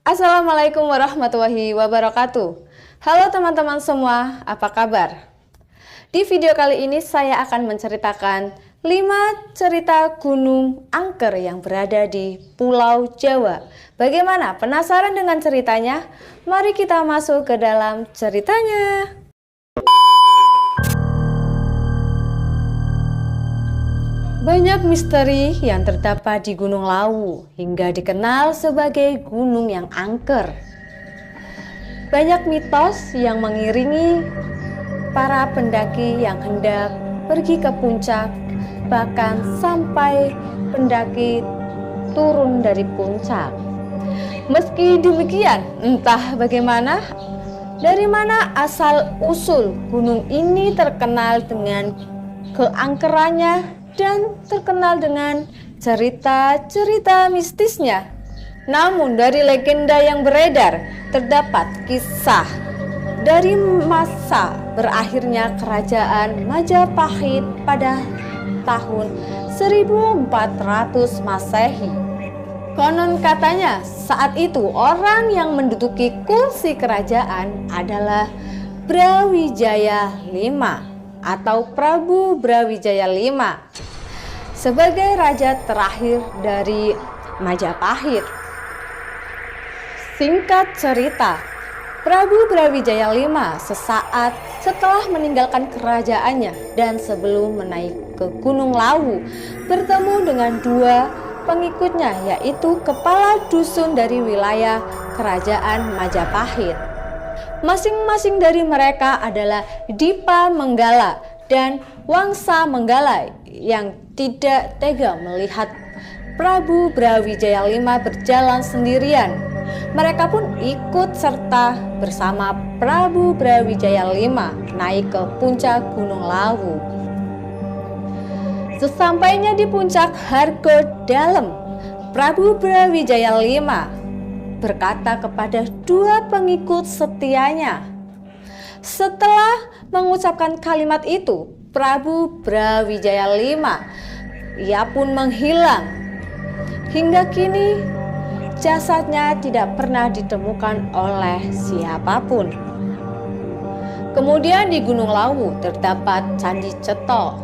Assalamualaikum warahmatullahi wabarakatuh. Halo teman-teman semua, apa kabar? Di video kali ini saya akan menceritakan 5 cerita gunung angker yang berada di Pulau Jawa. Bagaimana? Penasaran dengan ceritanya? Mari kita masuk ke dalam ceritanya. Banyak misteri yang terdapat di Gunung Lawu hingga dikenal sebagai gunung yang angker. Banyak mitos yang mengiringi para pendaki yang hendak pergi ke puncak, bahkan sampai pendaki turun dari puncak. Meski demikian, entah bagaimana, dari mana asal usul gunung ini terkenal dengan keangkerannya dan terkenal dengan cerita-cerita mistisnya. Namun dari legenda yang beredar terdapat kisah dari masa berakhirnya kerajaan Majapahit pada tahun 1400 Masehi. Konon katanya saat itu orang yang menduduki kursi kerajaan adalah Brawijaya V atau Prabu Brawijaya V sebagai raja terakhir dari Majapahit. Singkat cerita, Prabu Brawijaya V sesaat setelah meninggalkan kerajaannya dan sebelum menaik ke Gunung Lawu bertemu dengan 2 pengikutnya, yaitu kepala dusun dari wilayah kerajaan Majapahit. Masing-masing dari mereka adalah Dipa Menggala dan Wangsa Menggala yang tidak tega melihat Prabu Brawijaya V berjalan sendirian. Mereka pun ikut serta bersama Prabu Brawijaya V naik ke puncak Gunung Lawu. Sesampainya di puncak Hargodalem, Prabu Brawijaya V berkata kepada 2 pengikut setianya. Setelah mengucapkan kalimat itu, Prabu Brawijaya V ia pun menghilang. Hingga kini jasadnya tidak pernah ditemukan oleh siapapun. Kemudian di Gunung Lawu terdapat Candi Ceto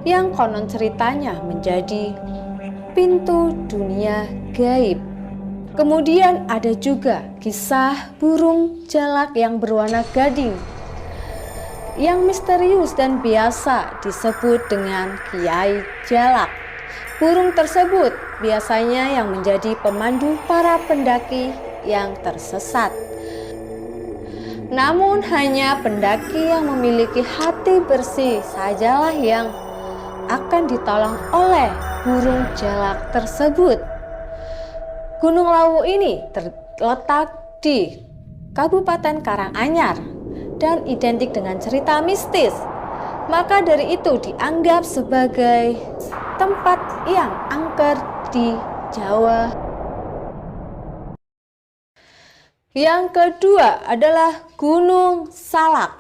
yang konon ceritanya menjadi pintu dunia gaib. Kemudian ada juga kisah burung jalak yang berwarna gading yang misterius dan biasa disebut dengan Kiai Jalak. Burung tersebut biasanya yang menjadi pemandu para pendaki yang tersesat. Namun hanya pendaki yang memiliki hati bersih sajalah yang akan ditolong oleh burung jalak tersebut. Gunung Lawu ini terletak di Kabupaten Karanganyar dan identik dengan cerita mistis. Maka dari itu dianggap sebagai tempat yang angker di Jawa. Yang kedua adalah Gunung Salak.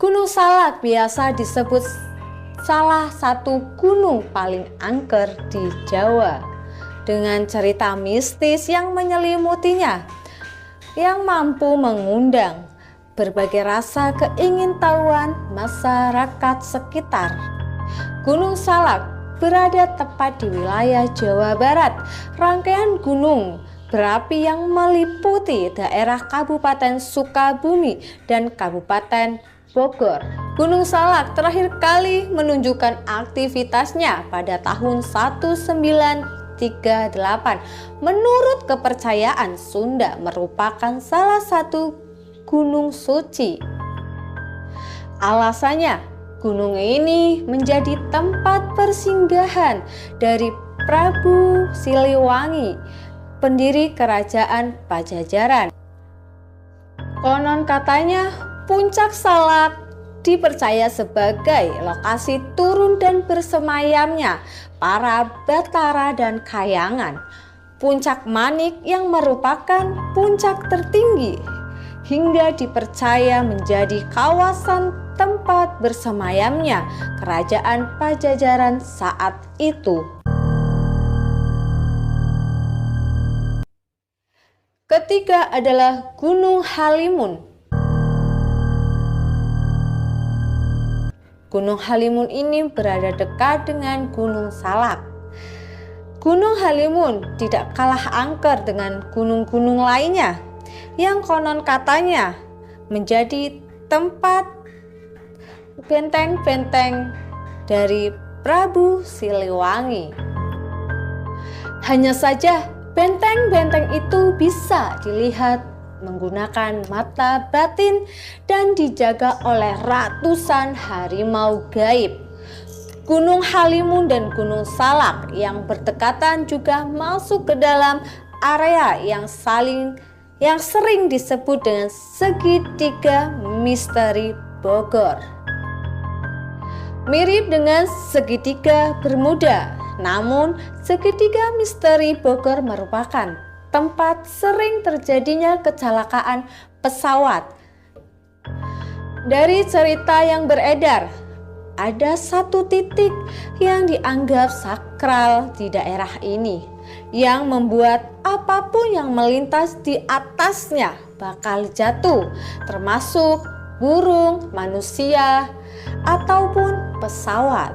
Gunung Salak biasa disebut salah satu gunung paling angker di Jawa dengan cerita mistis yang menyelimutinya yang mampu mengundang berbagai rasa keingintahuan masyarakat sekitar. Gunung Salak berada tepat di wilayah Jawa Barat. Rangkaian gunung berapi yang meliputi daerah Kabupaten Sukabumi dan Kabupaten Bogor. Gunung Salak terakhir kali menunjukkan aktivitasnya pada tahun 1938. Menurut kepercayaan Sunda merupakan salah satu gunung suci. Alasannya, gunung ini menjadi tempat persinggahan dari Prabu Siliwangi, pendiri kerajaan Pajajaran. Konon katanya Puncak Salak dipercaya sebagai lokasi turun dan bersemayamnya para Batara dan Kayangan. Puncak Manik yang merupakan puncak tertinggi hingga dipercaya menjadi kawasan tempat bersemayamnya kerajaan Pajajaran saat itu. Ketiga adalah Gunung Halimun. Gunung Halimun ini berada dekat dengan Gunung Salak. Gunung Halimun tidak kalah angker dengan gunung-gunung lainnya yang konon katanya menjadi tempat benteng-benteng dari Prabu Siliwangi. Hanya saja benteng-benteng itu bisa dilihat menggunakan mata batin dan dijaga oleh ratusan harimau gaib. Gunung Halimun dan Gunung Salak yang berdekatan juga masuk ke dalam area yang sering disebut dengan segitiga misteri Bogor. Mirip dengan segitiga Bermuda, namun segitiga misteri Bogor merupakan tempat sering terjadinya kecelakaan pesawat. Dari cerita yang beredar, ada satu titik yang dianggap sakral di daerah ini, yang membuat apapun yang melintas di atasnya bakal jatuh, termasuk burung, manusia, ataupun pesawat.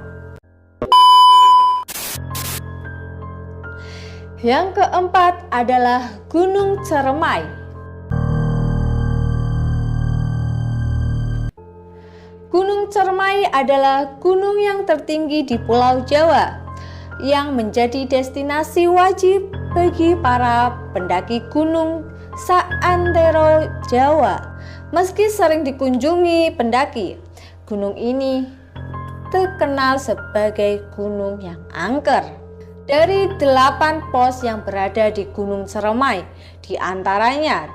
Yang keempat adalah Gunung Ceremai. Gunung Ceremai adalah gunung yang tertinggi di Pulau Jawa yang menjadi destinasi wajib bagi para pendaki gunung seantero Jawa. Meski sering dikunjungi pendaki, gunung ini terkenal sebagai gunung yang angker. Dari 8 pos yang berada di Gunung Ceremai, diantaranya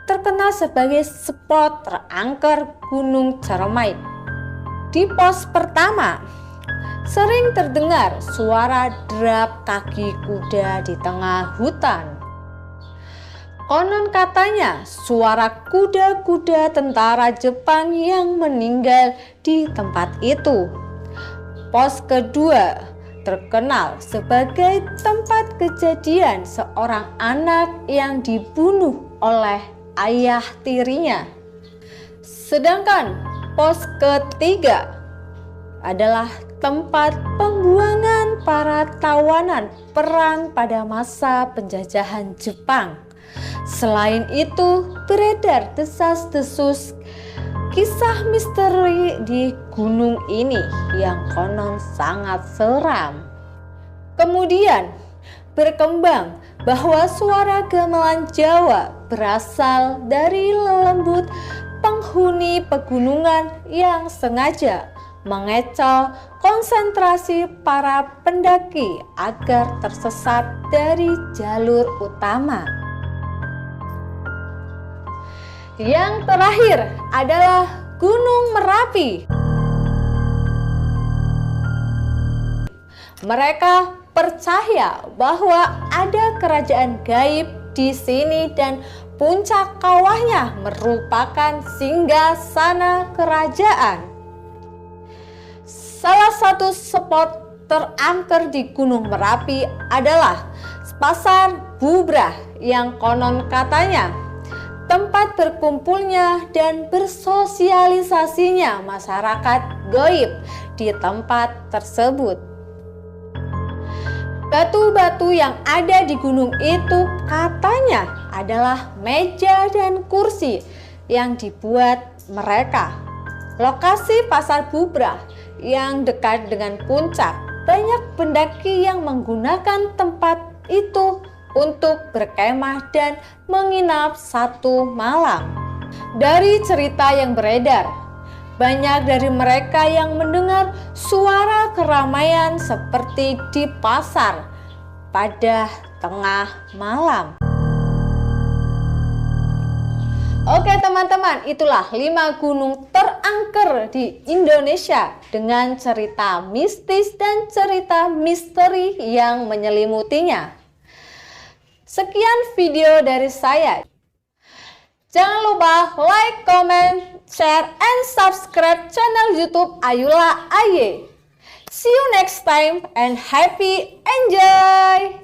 terkenal sebagai spot terangker Gunung Ceremai. Di pos pertama, sering terdengar suara derap kaki kuda di tengah hutan. Konon katanya suara kuda-kuda tentara Jepang yang meninggal di tempat itu. Pos kedua terkenal sebagai tempat kejadian seorang anak yang dibunuh oleh ayah tirinya. Sedangkan pos ketiga adalah tempat pembuangan para tawanan perang pada masa penjajahan Jepang. Selain itu, beredar desas-desus kisah misteri di gunung ini yang konon sangat seram. Kemudian berkembang bahwa suara gamelan Jawa berasal dari lelembut penghuni pegunungan yang sengaja mengecoh konsentrasi para pendaki agar tersesat dari jalur utama. Yang terakhir adalah Gunung Merapi. Mereka percaya bahwa ada kerajaan gaib di sini dan puncak kawahnya merupakan singgasana kerajaan. Salah satu spot terangker di Gunung Merapi adalah Pasar Bubrah yang konon katanya tempat berkumpulnya dan bersosialisasinya masyarakat gaib di tempat tersebut. Batu-batu yang ada di gunung itu katanya adalah meja dan kursi yang dibuat mereka. Lokasi Pasar Bubrah yang dekat dengan puncak, banyak pendaki yang menggunakan tempat itu untuk berkemah dan menginap 1 malam. Dari cerita yang beredar, banyak dari mereka yang mendengar suara keramaian seperti di pasar pada tengah malam. Oke teman-teman, itulah 5 gunung terangker di Indonesia dengan cerita mistis dan cerita misteri yang menyelimutinya. Sekian video dari saya. Jangan lupa like, comment, share, and subscribe channel YouTube Ayula AY. See you next time and happy enjoy!